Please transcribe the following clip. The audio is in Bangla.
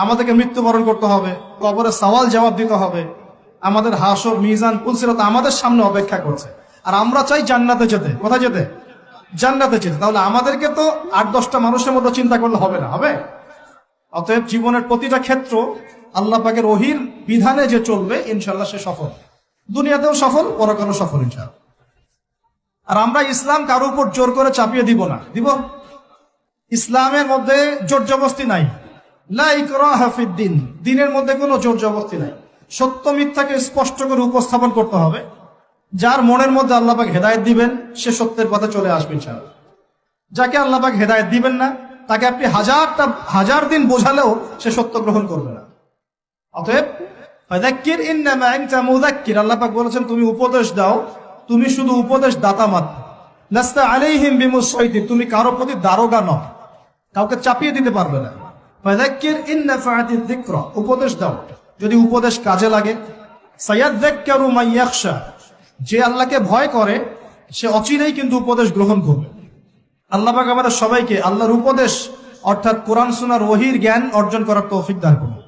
আমাদেরকে মৃত্যুবরণ করতে হবে, কবরে সওয়াল জবাব দিতে হবে, আমাদের হাসর মিজান পুলসিরাত আমাদের সামনে অপেক্ষা করছে। আর আমরা চাই জান্নাতে যেতে। কোথায় যেতে? জান্নাতে যেতে। তাহলে আমাদেরকে তো 8-10টা মানুষের মতো চিন্তা করলে হবে না, হবে? অতএব জীবনের প্রতিটা ক্ষেত্র আল্লাহ পাকের ওহীর বিধানে যে চলবে, ইনশাআল্লাহ সে সফল, দুনিয়াতেও সফল, পরকালেও সফল ইনশাআল্লাহ। আর আমরা ইসলাম কারো উপর জোর করে চাপিয়ে দিব না। দিব? ইসলামের মধ্যে জোর জবরদস্তি নাই। লা ইকরাহা ফিদ্দিন, দ্বীনের মধ্যে কোনো জোর জবরদস্তি নাই। সত্য মিথ্যাকে স্পষ্ট করে উপস্থাপন করতে হবে। যার মনের মধ্যে আল্লাহ পাক হেদায়েত দিবেন সে সত্যের পথে চলে আসবে ইনশাআল্লাহ। যাকে আল্লাহ পাক হেদায়েত দিবেন না, তাকে আপনি হাজার দিন বোঝালেও সে সত্য গ্রহণ করবে না। অতএব ফাযাক্কির ইন্নামা আনতা মুযাক্কির, আল্লাহ পাক বলেছেন তুমি উপদেশ দাও, তুমি শুধু উপদেশ দাতা মাত্র। লাস্তা আলাইহিম বিমুসাইতির, তুমি কারো প্রতি দারোগা নও, কাউকে চাপিয়ে দিতে পারবে না। ফাযাক্কির ইন্নাফাআতিয যিকরা, উপদেশ দাও, যদি উপদেশ কাজে লাগে। সায়াযাক্কারু মান ইয়াখশা, যে আল্লাহকে ভয় করে সে অচিরেই কিন্তু উপদেশ গ্রহণ করবে। আল্লাহ পাক আমাদের সবাইকে আল্লাহর উপদেশ অর্থাৎ কোরআন সুন্নাহর ওহীর জ্ঞান অর্জন করার তৌফিক দান করুন।